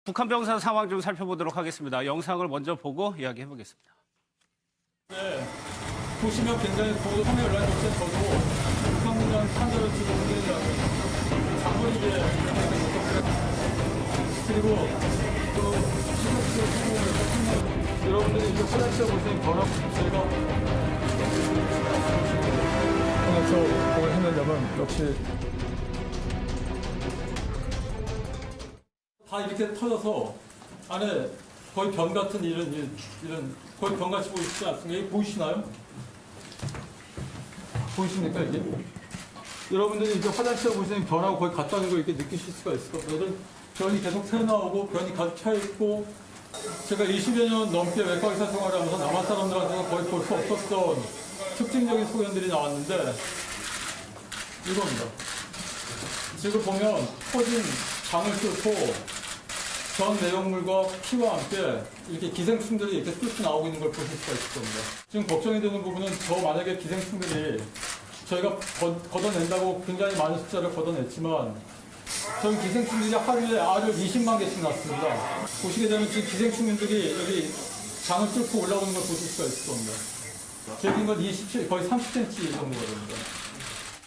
북한 병사 상황 좀 살펴보도록 하겠습니다. 영상을 먼저 보고 이야기해 보겠습니다. 네, 보시면 굉장히 고도 섬에 연락이 없을 저도 북한군장 산자를 지금 운전이라고 장거리 이제 그리고 또 시각적 여러분들이 이제 화장실 보시면 변화가 저희가 화장실 공을 해내려면 역시 다 이렇게 터져서 안에 거의 변 같은 이런 거의 변같이 보이시지 않습니까? 이게 보이시나요? 보이십니까 이게? 여러분들이 이제 화장실에 보시면 변하고 거의 같다는 걸 이렇게 느끼실 수가 있을 겁니다. 변이 계속 새어나오고 변이 가득 차 있고 제가 20여 년 넘게 외과 의사 생활을 하면서 남한 사람들한테는 거의 볼 수 없었던 특징적인 소견들이 나왔는데 이겁니다. 지금 보면 터진 장을 뚫고 전 내용물과 피와 함께 이렇게 기생충들이 이렇게 뚫고 나오고 있는 걸 보실 수가 있을 겁니다. 지금 걱정이 되는 부분은 저 만약에 기생충들이 저희가 걷어낸다고 굉장히 많은 숫자를 걷어냈지만 저희 기생충들이 하루에 알을 20만 개씩 낳습니다. 보시게 되면 지금 기생충들이 여기 장을 뚫고 올라오는 걸 보실 수가 있을 겁니다. 제긴 건 27, 거의 30cm 정도가 됩니다.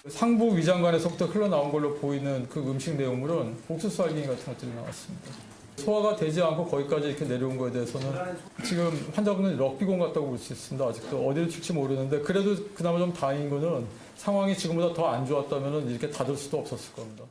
상부 위장관에서부터 흘러나온 걸로 보이는 그 음식 내용물은 옥수수 알갱이 같은 것들이 나왔습니다. 소화가 되지 않고 거기까지 이렇게 내려온 거에 대해서는 지금 환자분은 럭비공 같다고 볼 수 있습니다. 아직도 어디를 칠지 모르는데 그래도 그나마 좀 다행인 거는 상황이 지금보다 더 안 좋았다면 이렇게 닫을 수도 없었을 겁니다.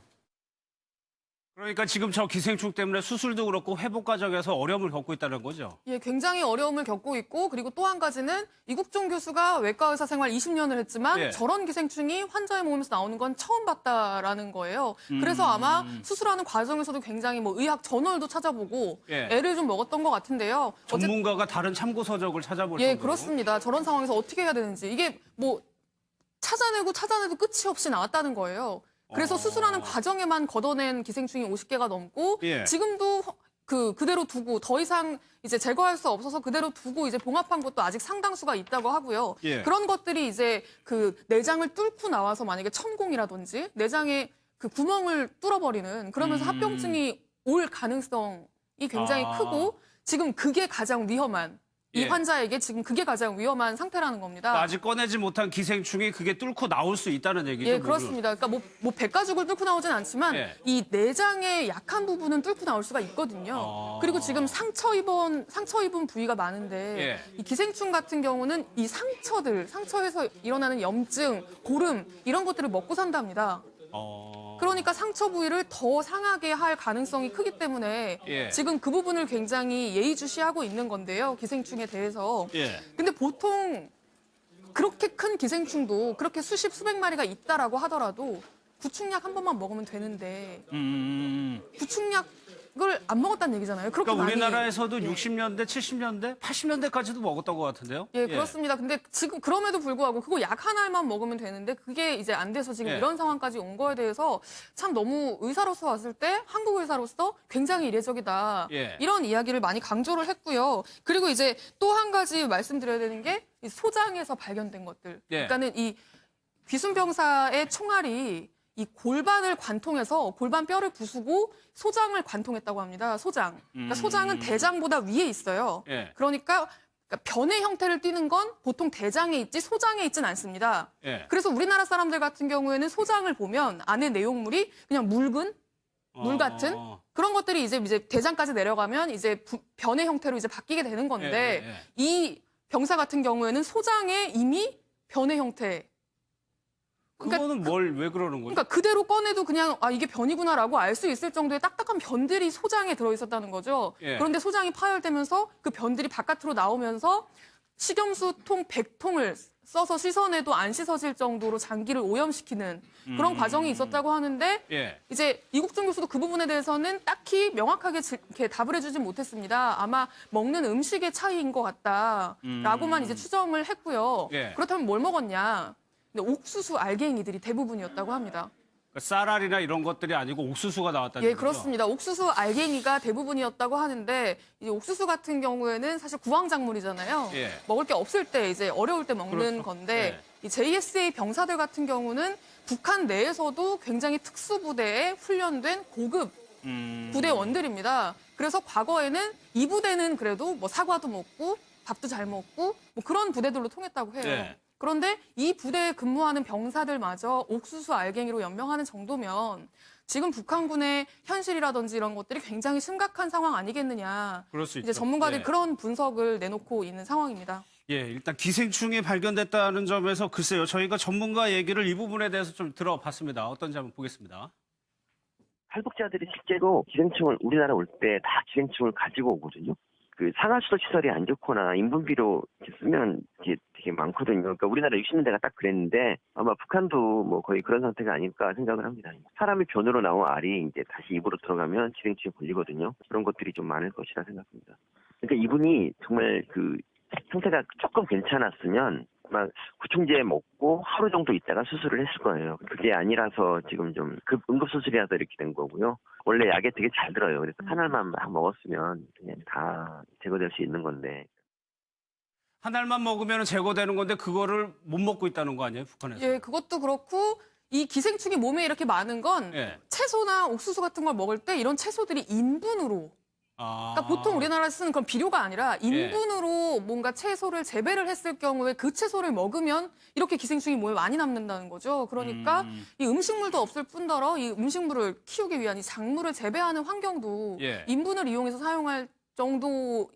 그러니까 지금 저 기생충 때문에 수술도 그렇고 회복 과정에서 어려움을 겪고 있다는 거죠? 예, 굉장히 어려움을 겪고 있고 그리고 또 한 가지는 이국종 교수가 외과 의사 생활 20년을 했지만 예. 저런 기생충이 환자의 몸에서 나오는 건 처음 봤다라는 거예요. 그래서 아마 수술하는 과정에서도 굉장히 뭐 의학 저널도 찾아보고 예. 애를 좀 먹었던 것 같은데요. 전문가가 다른 참고 서적을 찾아볼 예, 정도로. 그렇습니다. 저런 상황에서 어떻게 해야 되는지 이게 뭐 찾아내도 끝이 없이 나왔다는 거예요. 그래서 수술하는 과정에만 걷어낸 기생충이 50개가 넘고 예. 지금도 그대로 두고 더 이상 이제 제거할 수 없어서 그대로 두고 이제 봉합한 것도 아직 상당수가 있다고 하고요. 예. 그런 것들이 이제 그 내장을 뚫고 나와서 만약에 천공이라든지 내장에 그 구멍을 뚫어버리는 그러면서 합병증이 올 가능성이 굉장히 크고 지금 그게 가장 위험한 이 예. 환자에게 지금 그게 가장 위험한 상태라는 겁니다. 그러니까 아직 꺼내지 못한 기생충이 그게 뚫고 나올 수 있다는 얘기죠? 예, 그렇습니다. 그러니까 뭐 백가죽을 뚫고 나오진 않지만 예. 이 내장의 약한 부분은 뚫고 나올 수가 있거든요. 그리고 지금 상처 입은 부위가 많은데 예. 이 기생충 같은 경우는 이 상처에서 일어나는 염증, 고름 이런 것들을 먹고 산답니다. 그러니까 상처 부위를 더 상하게 할 가능성이 크기 때문에 예. 지금 그 부분을 굉장히 예의주시하고 있는 건데요. 기생충에 대해서. 예. 근데 보통 그렇게 큰 기생충도 그렇게 수백 마리가 있다라고 하더라도 구충약 한 번만 먹으면 되는데 구충약을 안 먹었다는 얘기잖아요. 그렇게 그러니까 많이. 우리나라에서도 60년대, 70년대, 80년대까지도 먹었던 것 같은데요? 예, 그렇습니다. 근데 지금 그럼에도 불구하고 그거 약 하나만 먹으면 되는데 그게 이제 안 돼서 지금 예. 이런 상황까지 온 거에 대해서 참 너무 의사로서 왔을 때 한국 의사로서 굉장히 이례적이다. 예. 이런 이야기를 많이 강조를 했고요. 그리고 이제 또 한 가지 말씀드려야 되는 게 이 소장에서 발견된 것들. 예. 그러니까는 이 귀순병사의 총알이 이 골반을 관통해서 골반 뼈를 부수고 소장을 관통했다고 합니다. 소장. 그러니까 소장은 대장보다 위에 있어요. 예. 그러니까 변의 형태를 띠는 건 보통 대장에 있지 소장에 있진 않습니다. 예. 그래서 우리나라 사람들 같은 경우에는 소장을 보면 안에 내용물이 그냥 물 같은 그런 것들이 이제 대장까지 내려가면 이제 변의 형태로 이제 바뀌게 되는 건데 예. 이 병사 같은 경우에는 소장에 이미 변의 형태. 그거는 왜 그러는 거죠? 그러니까 그대로 꺼내도 그냥 이게 변이구나라고 알 수 있을 정도의 딱딱한 변들이 소장에 들어있었다는 거죠. 예. 그런데 소장이 파열되면서 그 변들이 바깥으로 나오면서 식염수 통 100통을 써서 씻어내도 안 씻어질 정도로 장기를 오염시키는 그런 과정이 있었다고 하는데 예. 이제 이국종 교수도 그 부분에 대해서는 딱히 명확하게 이렇게 답을 해주진 못했습니다. 아마 먹는 음식의 차이인 것 같다라고만 이제 추정을 했고요. 예. 그렇다면 뭘 먹었냐? 근데 옥수수 알갱이들이 대부분이었다고 합니다. 그러니까 쌀알이나 이런 것들이 아니고 옥수수가 나왔다는 예, 거죠? 그렇습니다. 옥수수 알갱이가 대부분이었다고 하는데 이제 옥수수 같은 경우에는 사실 구황작물이잖아요. 예. 먹을 게 없을 때 이제 어려울 때 먹는 그렇죠. 건데 이 JSA 병사들 같은 경우는 북한 내에서도 굉장히 특수부대에 훈련된 고급 부대원들입니다. 그래서 과거에는 이 부대는 그래도 뭐 사과도 먹고 밥도 잘 먹고 뭐 그런 부대들로 통했다고 해요. 네. 그런데 이 부대에 근무하는 병사들마저 옥수수 알갱이로 연명하는 정도면 지금 북한군의 현실이라든지 이런 것들이 굉장히 심각한 상황 아니겠느냐. 그럴 수 이제 있죠. 전문가들이 예. 그런 분석을 내놓고 있는 상황입니다. 예, 일단 기생충이 발견됐다는 점에서 글쎄요. 저희가 전문가 얘기를 이 부분에 대해서 좀 들어봤습니다. 어떤지 한번 보겠습니다. 탈북자들이 실제로 기생충을 우리나라 올 때 다 기생충을 가지고 오거든요. 그 상하수도 시설이 안 좋거나 인분비로 이렇게 쓰면 이게 되게 많거든요. 그러니까 우리나라 60년대가 딱 그랬는데 아마 북한도 뭐 거의 그런 상태가 아닐까 생각을 합니다. 사람이 변으로 나온 알이 이제 다시 입으로 들어가면 기생충에 걸리거든요. 그런 것들이 좀 많을 것이라 생각합니다. 그러니까 이분이 정말 그 상태가 조금 괜찮았으면 아마 구충제 먹고 하루 정도 있다가 수술을 했을 거예요. 그게 아니라서 지금 좀 응급수술이라서 이렇게 된 거고요. 원래 약에 되게 잘 들어요. 그래서 한 알만 막 먹었으면 그냥 다 제거될 수 있는 건데. 한 알만 먹으면 제거되는 건데 그거를 못 먹고 있다는 거 아니에요, 북한에서? 예, 그것도 그렇고 이 기생충이 몸에 이렇게 많은 건 예. 채소나 옥수수 같은 걸 먹을 때 이런 채소들이 인분으로 그러니까 보통 우리나라에서 쓰는 그런 비료가 아니라 인분으로 뭔가 채소를 재배를 했을 경우에 그 채소를 먹으면 이렇게 기생충이 몸에 많이 남는다는 거죠. 그러니까 이 음식물도 없을 뿐더러 이 음식물을 키우기 위한 이 작물을 재배하는 환경도 예. 인분을 이용해서 사용할 정도라고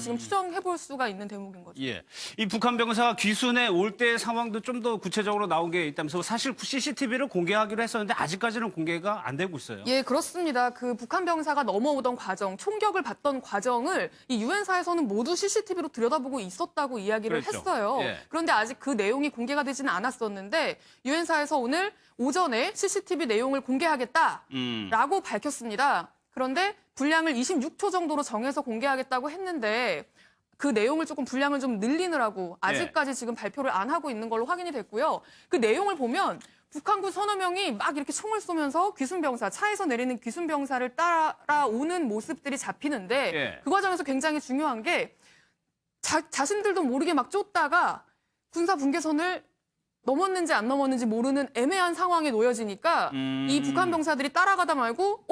지금 추정해 볼 수가 있는 대목인 거죠. 예. 이 북한 병사가 귀순에 올 때 상황도 좀 더 구체적으로 나온 게 있다면서 사실 CCTV를 공개하기로 했었는데 아직까지는 공개가 안 되고 있어요. 예, 그렇습니다. 그 북한 병사가 넘어오던 과정, 총격을 받던 과정을 이 유엔사에서는 모두 CCTV로 들여다보고 있었다고 이야기를 그랬죠. 했어요. 예. 그런데 아직 그 내용이 공개가 되지는 않았었는데 유엔사에서 오늘 오전에 CCTV 내용을 공개하겠다라고 밝혔습니다. 그런데 분량을 26초 정도로 정해서 공개하겠다고 했는데 그 내용을 조금 분량을 좀 늘리느라고 아직까지 지금 발표를 안 하고 있는 걸로 확인이 됐고요. 그 내용을 보면 북한군 서너 명이 막 이렇게 총을 쏘면서 귀순병사, 차에서 내리는 귀순병사를 따라오는 모습들이 잡히는데 예. 그 과정에서 굉장히 중요한 게 자신들도 모르게 막 쫓다가 군사 분계선을 넘었는지 안 넘었는지 모르는 애매한 상황에 놓여지니까 이 북한 병사들이 따라가다 말고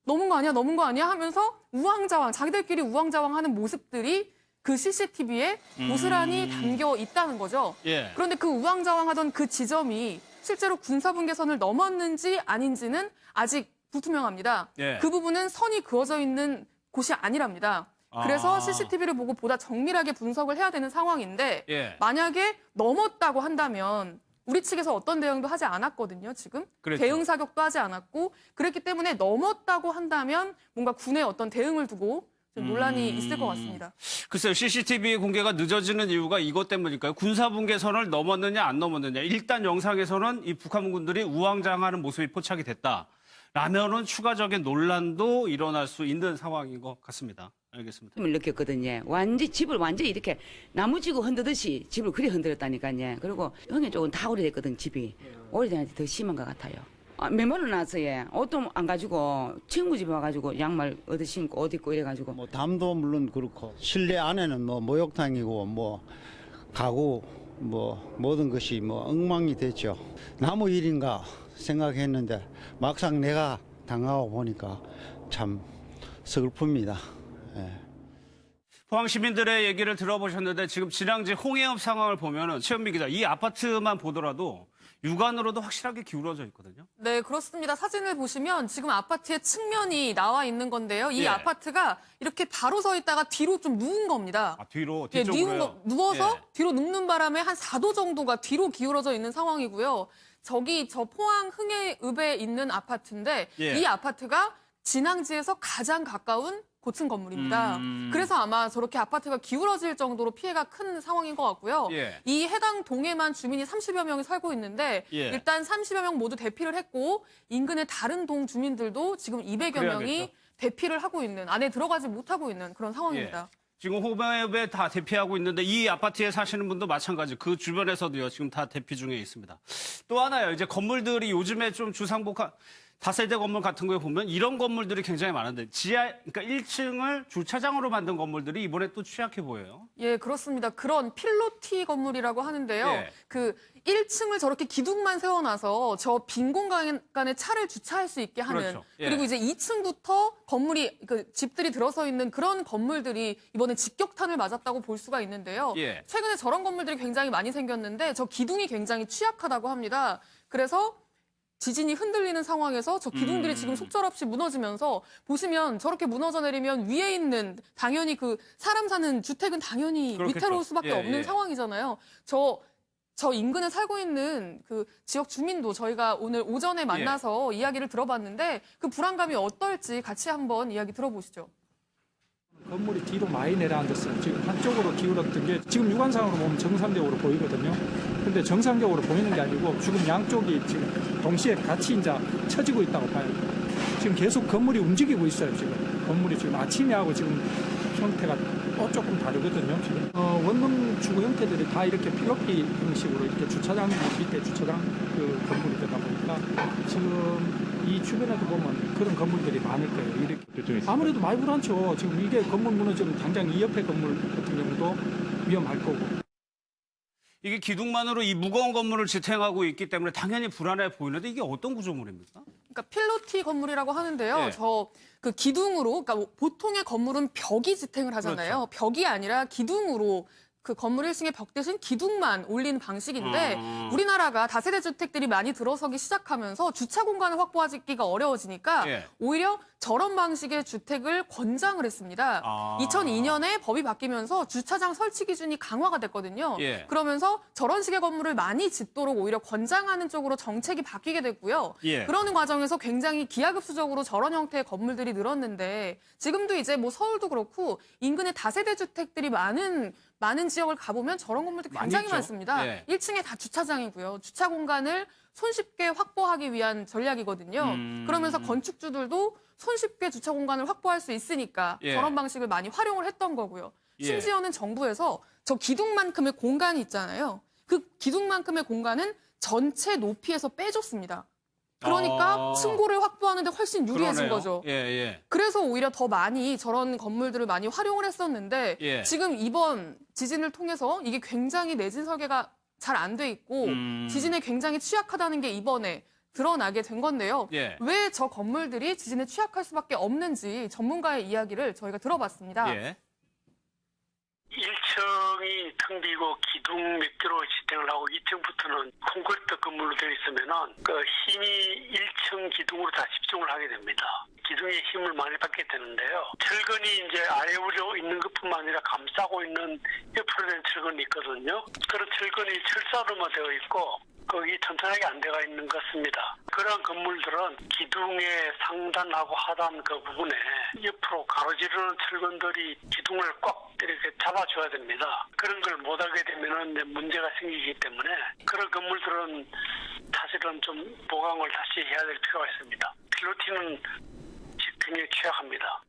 넘은 거 아니야, 넘은 거 아니야 하면서 우왕좌왕, 자기들끼리 우왕좌왕하는 모습들이 그 CCTV에 고스란히 담겨 있다는 거죠. 예. 그런데 그 우왕좌왕하던 그 지점이 실제로 군사분계선을 넘었는지 아닌지는 아직 불투명합니다. 예. 그 부분은 선이 그어져 있는 곳이 아니랍니다. 그래서 CCTV를 보고 보다 정밀하게 분석을 해야 되는 상황인데 예. 만약에 넘었다고 한다면 우리 측에서 어떤 대응도 하지 않았거든요, 지금. 그랬죠. 대응 사격도 하지 않았고 그랬기 때문에 넘었다고 한다면 뭔가 군의 어떤 대응을 두고 좀 논란이 있을 것 같습니다. 글쎄요, CCTV 공개가 늦어지는 이유가 이것 때문일까요? 군사분계선을 넘었느냐 안 넘었느냐. 일단 영상에서는 이 북한군들이 우왕좌왕하는 모습이 포착이 됐다. 라면은 추가적인 논란도 일어날 수 있는 상황인 것 같습니다. 알겠습니다. 을 느꼈거든요. 완전 집을 완전히 이렇게 나무지고 흔들듯이 집을 그리 흔들었다니까요. 그리고 형이 조금 다 오래됐거든 집이. 오래된한테 더 심한 것 같아요. 맨발로 나왔어요. 옷도 안 가지고 친구 집에 와가지고 양말 얻어 신고 옷 입고 이래가지고. 뭐 담도 물론 그렇고 실내 안에는 뭐 목욕탕이고 뭐 가구 뭐 모든 것이 뭐 엉망이 됐죠. 나무 일인가 생각했는데 막상 내가 당하고 보니까 참 서글픕니다. 예. 포항 시민들의 얘기를 들어보셨는데 지금 진앙지 홍해업 상황을 보면은 최현미 기자 이 아파트만 보더라도 육안으로도 확실하게 기울어져 있거든요. 네, 그렇습니다. 사진을 보시면 지금 아파트의 측면이 나와 있는 건데요. 이 예. 아파트가 이렇게 바로 서 있다가 뒤로 좀 누운 겁니다. 뒤로 예, 뒤쪽으로요. 누워서 예. 뒤로 눕는 바람에 한 4도 정도가 뒤로 기울어져 있는 상황이고요. 저 포항 흥해읍에 있는 아파트인데 예. 이 아파트가 진앙지에서 가장 가까운 고층 건물입니다. 그래서 아마 저렇게 아파트가 기울어질 정도로 피해가 큰 상황인 것 같고요. 예. 이 해당 동에만 주민이 30여 명이 살고 있는데 예. 일단 30여 명 모두 대피를 했고 인근의 다른 동 주민들도 지금 200여 명이 그래야겠죠. 대피를 하고 있는, 안에 들어가지 못하고 있는 그런 상황입니다. 지금 홍해읍에 다 대피하고 있는데 이 아파트에 사시는 분도 마찬가지. 그 주변에서도요. 지금 다 대피 중에 있습니다. 또 하나요. 이제 건물들이 요즘에 좀 주상복합 다세대 건물 같은 거에 보면 이런 건물들이 굉장히 많은데 그러니까 1층을 주차장으로 만든 건물들이 이번에 또 취약해 보여요. 예, 그렇습니다. 그런 필로티 건물이라고 하는데요. 예. 그 1층을 저렇게 기둥만 세워놔서 저 빈 공간에 차를 주차할 수 있게 하는 그렇죠. 예. 그리고 이제 2층부터 건물이 그 집들이 들어서 있는 그런 건물들이 이번에 직격탄을 맞았다고 볼 수가 있는데요. 예. 최근에 저런 건물들이 굉장히 많이 생겼는데 저 기둥이 굉장히 취약하다고 합니다. 그래서 지진이 흔들리는 상황에서 저 기둥들이 지금 속절없이 무너지면서 보시면 저렇게 무너져 내리면 위에 있는 당연히 그 사람 사는 주택은 당연히 그렇겠죠. 위태로울 수밖에 예, 없는 예. 상황이잖아요. 저 인근에 살고 있는 그 지역 주민도 저희가 오늘 오전에 만나서 이야기를 들어봤는데 그 불안감이 어떨지 같이 한번 이야기 들어보시죠. 건물이 뒤로 많이 내려앉았어요. 지금 한쪽으로 기울었던 게 지금 육안상으로 보면 정상적으로 보이거든요. 근데 정상적으로 보이는 게 아니고 지금 양쪽이 지금 동시에 같이 이제 처지고 있다고 봐요. 지금 계속 건물이 움직이고 있어요. 지금 건물이 지금 아침에 하고 지금 형태가 또 조금 다르거든요. 지금 원룸 주거 형태들이 다 이렇게 필로피 형식으로 이렇게 주차장 밑에 주차장 그 건물이 되다 보니까 지금 이 주변에도 보면 그런 건물들이 많을 거예요. 이렇게 아무래도 많이 불안죠. 지금 이게 건물 무너지면 당장 이 옆에 건물 같은 경우도 위험할 거고. 이게 기둥만으로 이 무거운 건물을 지탱하고 있기 때문에 당연히 불안해 보이는데 이게 어떤 구조물입니까? 그러니까 필로티 건물이라고 하는데요. 네. 저 그 기둥으로 그러니까 보통의 건물은 벽이 지탱을 하잖아요. 벽이 아니라 기둥으로 그 건물 1층의 벽 대신 기둥만 올리는 방식인데 우리나라가 다세대 주택들이 많이 들어서기 시작하면서 주차 공간을 확보하기가 어려워지니까 예. 오히려 저런 방식의 주택을 권장을 했습니다. 2002년에 법이 바뀌면서 주차장 설치 기준이 강화가 됐거든요. 예. 그러면서 저런 식의 건물을 많이 짓도록 오히려 권장하는 쪽으로 정책이 바뀌게 됐고요. 예. 그러는 과정에서 굉장히 기하급수적으로 저런 형태의 건물들이 늘었는데 지금도 이제 뭐 서울도 그렇고 인근에 다세대 주택들이 많은 지역을 가보면 저런 건물들이 많이 굉장히 있죠. 많습니다. 예. 1층에 다 주차장이고요. 주차 공간을 손쉽게 확보하기 위한 전략이거든요. 그러면서 건축주들도 손쉽게 주차 공간을 확보할 수 있으니까 예. 저런 방식을 많이 활용을 했던 거고요. 예. 심지어는 정부에서 저 기둥만큼의 공간이 있잖아요. 그 기둥만큼의 공간은 전체 높이에서 빼줬습니다. 그러니까 층고를 확보하는데 훨씬 유리해진 그러네요. 거죠. 예, 예. 그래서 오히려 더 많이 저런 건물들을 많이 활용을 했었는데 예. 지금 이번 지진을 통해서 이게 굉장히 내진 설계가 잘 안 돼 있고 지진에 굉장히 취약하다는 게 이번에 드러나게 된 건데요. 예. 왜 저 건물들이 지진에 취약할 수밖에 없는지 전문가의 이야기를 저희가 들어봤습니다. 예. 1층이 텅 비고 기둥 몇 개로 지탱을 하고 2층부터는 콘크리트 건물로 되어 있으면은 그 힘이 1층 기둥으로 다 집중을 하게 됩니다. 기둥의 힘을 많이 받게 되는데요. 철근이 이제 아래 위로 있는 것뿐만 아니라 감싸고 있는 옆으로 된 철근이 있거든요. 그런 철근이 철사로만 되어 있고 거기 튼튼하게 안 돼가 있는 것 같습니다. 그런 건물들은 기둥의 상단하고 하단 그 부분에 옆으로 가로지르는 철근들이 기둥을 꽉 이렇게 잡아줘야 됩니다. 그런 걸 못하게 되면은 문제가 생기기 때문에 그런 건물들은 사실은 좀 보강을 다시 해야 될 필요가 있습니다. 필로티는 굉장히 취약합니다.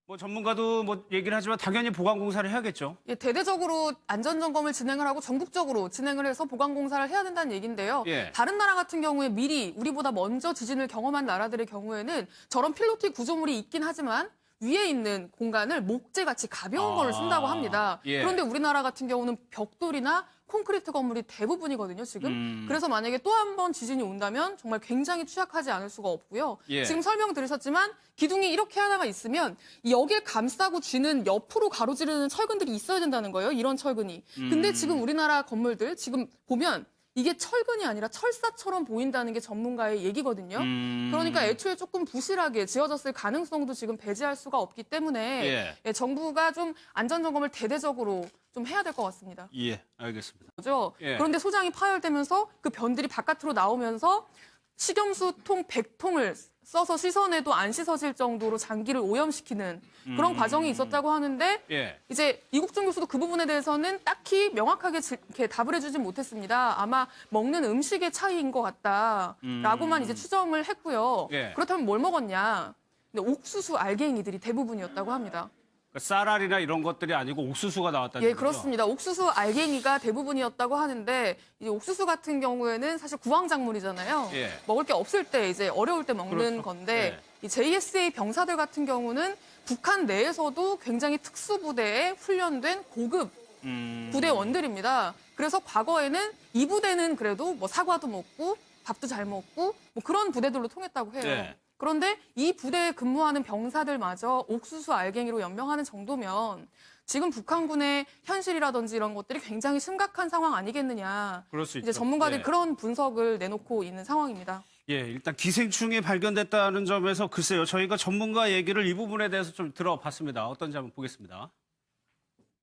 뭐 전문가도 뭐 얘기를 하지만 당연히 보강 공사를 해야겠죠. 예, 대대적으로 안전점검을 진행을 하고 전국적으로 진행을 해서 보강공사를 해야 된다는 얘기인데요. 예. 다른 나라 같은 경우에 미리 우리보다 먼저 지진을 경험한 나라들의 경우에는 저런 필로티 구조물이 있긴 하지만 위에 있는 공간을 목재같이 가벼운 거를 쓴다고 합니다. 예. 그런데 우리나라 같은 경우는 벽돌이나 콘크리트 건물이 대부분이거든요, 지금. 그래서 만약에 또 한 번 지진이 온다면 정말 굉장히 취약하지 않을 수가 없고요. 예. 지금 설명 들으셨지만 기둥이 이렇게 하나가 있으면 여길 감싸고 쥐는 옆으로 가로지르는 철근들이 있어야 된다는 거예요, 이런 철근이. 근데 지금 우리나라 건물들 지금 보면 이게 철근이 아니라 철사처럼 보인다는 게 전문가의 얘기거든요. 그러니까 애초에 조금 부실하게 지어졌을 가능성도 지금 배제할 수가 없기 때문에 예, 정부가 좀 안전점검을 대대적으로 좀 해야 될 것 같습니다. 예, 알겠습니다. 그죠? 예. 그런데 소장이 파열되면서 그 변들이 바깥으로 나오면서 식염수통 100통을 써서 씻어내도 안 씻어질 정도로 장기를 오염시키는 그런 과정이 있었다고 하는데 예. 이제 이국준 교수도 그 부분에 대해서는 딱히 명확하게 이렇게 답을 해주진 못했습니다. 아마 먹는 음식의 차이인 것 같다라고만 이제 추정을 했고요. 예. 그렇다면 뭘 먹었냐? 근데 옥수수 알갱이들이 대부분이었다고 합니다. 그러니까 쌀알이나 이런 것들이 아니고 옥수수가 나왔다는 예, 거죠? 그렇습니다. 옥수수 알갱이가 대부분이었다고 하는데 이제 옥수수 같은 경우에는 사실 구황작물이잖아요. 예. 먹을 게 없을 때 이제 어려울 때 먹는 그렇죠. 건데 예. 이 JSA 병사들 같은 경우는 북한 내에서도 굉장히 특수부대에 훈련된 고급 부대원들입니다. 그래서 과거에는 이 부대는 그래도 뭐 사과도 먹고 밥도 잘 먹고 뭐 그런 부대들로 통했다고 해요. 네. 그런데 이 부대에 근무하는 병사들마저 옥수수 알갱이로 연명하는 정도면 지금 북한군의 현실이라든지 이런 것들이 굉장히 심각한 상황 아니겠느냐. 그럴 수 이제 있죠. 전문가들이 예. 그런 분석을 내놓고 있는 상황입니다. 예, 일단 기생충이 발견됐다는 점에서 글쎄요. 저희가 전문가 얘기를 이 부분에 대해서 좀 들어봤습니다. 어떤지 한번 보겠습니다.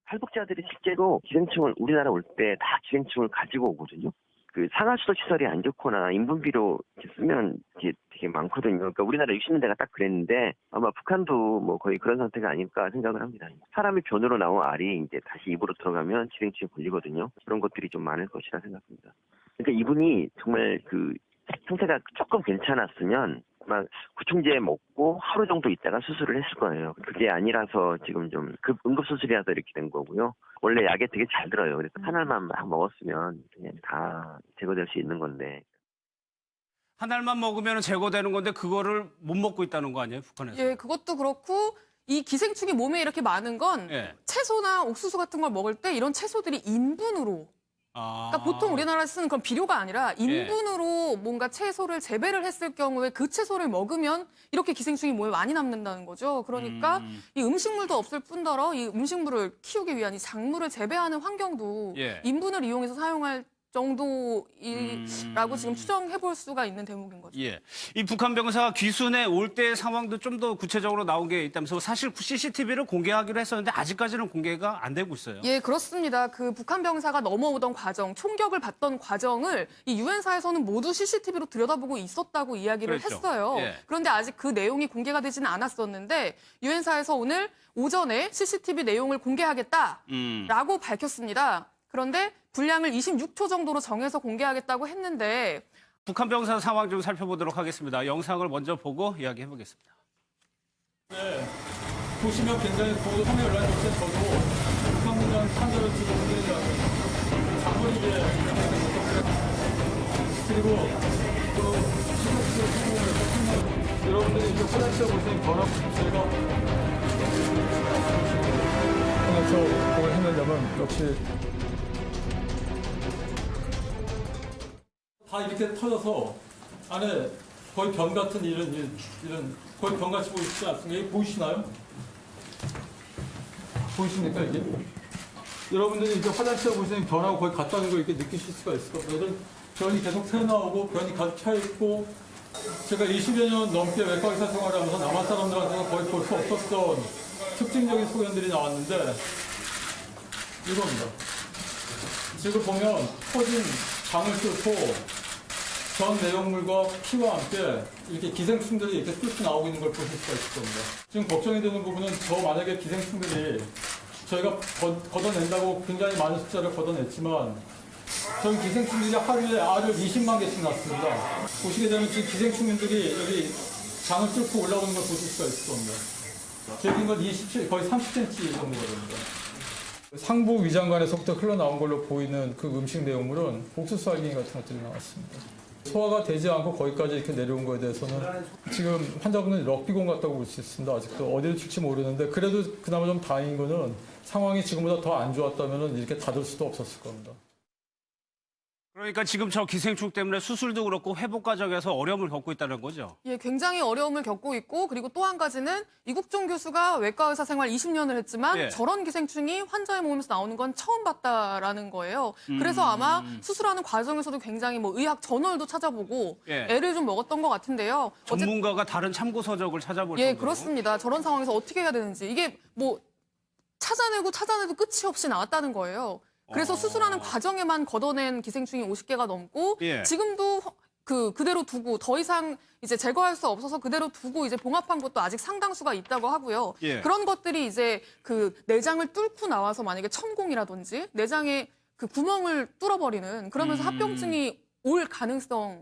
탈북자들이 실제로 기생충을 우리나라 올 때 다 기생충을 가지고 오거든요. 그 상하수도 시설이 안 좋거나 인분비로 이렇게 쓰면 이게 되게 많거든요. 그러니까 우리나라 60년대가 딱 그랬는데 아마 북한도 뭐 거의 그런 상태가 아닐까 생각을 합니다. 사람이 변으로 나온 알이 이제 다시 입으로 들어가면 기생충이 걸리거든요. 그런 것들이 좀 많을 것이라 생각합니다. 그러니까 이분이 정말 그 상태가 조금 괜찮았으면 아마 구충제 먹고 하루 정도 있다가 수술을 했을 거예요. 그게 아니라서 지금 좀 응급수술이라서 이렇게 된 거고요. 원래 약에 되게 잘 들어요. 그래서 한 알만 막 먹었으면 그냥 다 제거될 수 있는 건데. 한 알만 먹으면 제거되는 건데 그거를 못 먹고 있다는 거 아니에요, 북한에서? 예, 그것도 그렇고 이 기생충이 몸에 이렇게 많은 건 예. 채소나 옥수수 같은 걸 먹을 때 이런 채소들이 인분으로 그러니까 보통 우리나라에서 쓰는 그런 비료가 아니라 인분으로 뭔가 채소를 재배를 했을 경우에 그 채소를 먹으면 이렇게 기생충이 몸에 많이 남는다는 거죠. 그러니까 이 음식물도 없을 뿐더러 이 음식물을 키우기 위한 이 작물을 재배하는 환경도 예. 인분을 이용해서 사용할 정도라고 지금 추정해 볼 수가 있는 대목인 거죠. 예. 이 북한 병사가 귀순에 올 때 상황도 좀 더 구체적으로 나온 게 있다면서 사실 CCTV를 공개하기로 했었는데 아직까지는 공개가 안 되고 있어요. 예, 그렇습니다. 그 북한 병사가 넘어오던 과정, 총격을 받던 과정을 이 유엔사에서는 모두 CCTV로 들여다보고 있었다고 이야기를 그랬죠. 했어요. 예. 그런데 아직 그 내용이 공개가 되지는 않았었는데 유엔사에서 오늘 오전에 CCTV 내용을 공개하겠다라고 밝혔습니다. 그런데 분량을 26초 정도로 정해서 공개하겠다고 했는데 북한 병사 상황 좀 살펴보도록 하겠습니다. 영상을 먼저 보고 이야기해 보겠습니다. 네, 보시면 굉장히 고도 화면 연락이 없을 저도 북한군장 판자를 들고 흔들리지 않고 장거리에 그리고 또 여러분들이 이제 화장실 보시는 변화 저희가 화장실 해내려면 역시 다 이렇게 터져서 안에 거의 변 같은 이런 거의 변같이 보이시지 않습니까? 이게 보이시나요? 보이십니까 이게? 여러분들이 이제 화장실에 보시는 변하고 거의 같다는 걸 이렇게 느끼실 수가 있을 겁니다. 변이 계속 새어나오고 변이 가득 차 있고 제가 20여 년 넘게 외과 의사 생활을 하면서 남한 사람들한테는 거의 볼 수 없었던 특징적인 소견들이 나왔는데 이겁니다. 지금 보면 터진 장을 뚫고 전 내용물과 피와 함께 이렇게 기생충들이 이렇게 뚫고 나오고 있는 걸 보실 수가 있을 겁니다. 지금 걱정이 되는 부분은 저 만약에 기생충들이 저희가 걷어낸다고 굉장히 많은 숫자를 걷어냈지만 저희 기생충들이 하루에 알을 20만 개씩 낳습니다. 보시게 되면 지금 기생충들이 여기 장을 뚫고 올라오는 걸 보실 수가 있을 겁니다. 제긴 건 27, 거의 30cm 정도가 됩니다. 상부 위장관에서부터 흘러나온 걸로 보이는 그 음식 내용물은 옥수수 알갱이 같은 것들이 나왔습니다. 소화가 되지 않고 거기까지 이렇게 내려온 거에 대해서는 지금 환자분은 럭비공 같다고 볼 수 있습니다. 아직도 어디를 칠지 모르는데 그래도 그나마 좀 다행인 거는 상황이 지금보다 더 안 좋았다면 이렇게 닫을 수도 없었을 겁니다. 그러니까 지금 저 기생충 때문에 수술도 그렇고 회복 과정에서 어려움을 겪고 있다는 거죠. 예, 굉장히 어려움을 겪고 있고 그리고 또 한 가지는 이국종 교수가 외과 의사 생활 20년을 했지만 예. 저런 기생충이 환자의 몸에서 나오는 건 처음 봤다라는 거예요. 그래서 아마 수술하는 과정에서도 굉장히 뭐 의학 저널도 찾아보고 예. 애를 좀 먹었던 것 같은데요. 전문가가 다른 참고 서적을 찾아볼 예, 정도로. 그렇습니다. 저런 상황에서 어떻게 해야 되는지 이게 뭐 찾아내도 끝이 없이 나왔다는 거예요. 그래서 수술하는 과정에만 걷어낸 기생충이 50개가 넘고 예. 지금도 그대로 두고 더 이상 이제 제거할 수 없어서 그대로 두고 이제 봉합한 것도 아직 상당수가 있다고 하고요. 예. 그런 것들이 이제 그 내장을 뚫고 나와서 만약에 천공이라든지 내장에 그 구멍을 뚫어버리는 그러면서 합병증이 올 가능성이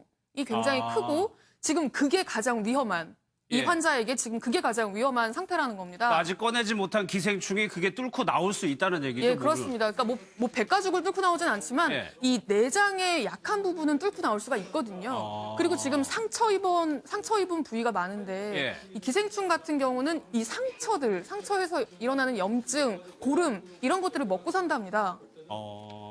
굉장히 크고 지금 그게 가장 위험한 이 예. 환자에게 지금 그게 가장 위험한 상태라는 겁니다. 아직 꺼내지 못한 기생충이 그게 뚫고 나올 수 있다는 얘기죠. 예, 목을. 그렇습니다. 그러니까 뭐 백가죽을 뚫고 나오진 않지만 예. 이 내장의 약한 부분은 뚫고 나올 수가 있거든요. 그리고 지금 상처 입은 부위가 많은데 예. 이 기생충 같은 경우는 이 상처에서 일어나는 염증, 고름 이런 것들을 먹고 산답니다.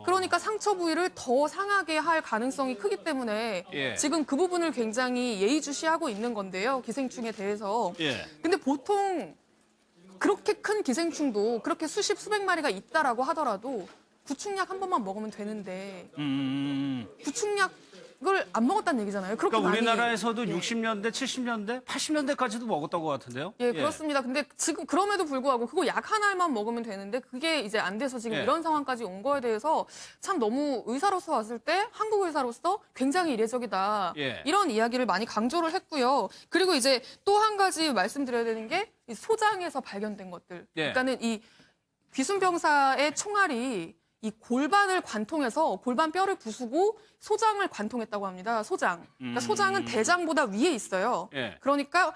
그러니까 상처 부위를 더 상하게 할 가능성이 크기 때문에 예. 지금 그 부분을 굉장히 예의주시하고 있는 건데요. 기생충에 대해서. 예. 근데 보통 그렇게 큰 기생충도 그렇게 수백 마리가 있다라고 하더라도 구충약 한 번만 먹으면 되는데 구충약을 안 먹었다는 얘기잖아요. 그렇게 그러니까 많이. 우리나라에서도 60년대, 70년대, 80년대까지도 먹었던 것 같은데요. 예, 그렇습니다. 근데 지금 그럼에도 불구하고 그거 약 하나만 먹으면 되는데 그게 이제 안 돼서 지금 예. 이런 상황까지 온 거에 대해서 참 너무 의사로서 왔을 때 한국 의사로서 굉장히 이례적이다. 예. 이런 이야기를 많이 강조를 했고요. 그리고 이제 또 한 가지 말씀드려야 되는 게 이 소장에서 발견된 것들. 예. 그러니까는 이 귀순병사의 총알이 이 골반을 관통해서 골반 뼈를 부수고 소장을 관통했다고 합니다. 소장. 그러니까 소장은 대장보다 위에 있어요. 예. 그러니까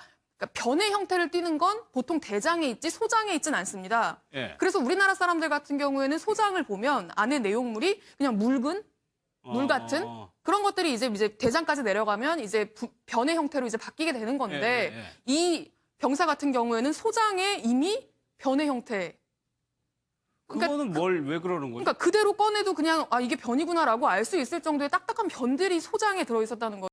변의 형태를 띠는 건 보통 대장에 있지 소장에 있진 않습니다. 예. 그래서 우리나라 사람들 같은 경우에는 소장을 보면 안에 내용물이 그냥 묽은 물 같은 그런 것들이 이제 대장까지 내려가면 이제 변의 형태로 이제 바뀌게 되는 건데 예, 예, 예. 이 병사 같은 경우에는 소장에 이미 변의 형태. 그거는 왜 그러는 거죠? 그러니까 그대로 꺼내도 그냥 아 이게 변이구나라고 알 수 있을 정도의 딱딱한 변들이 소장에 들어 있었다는 거예요.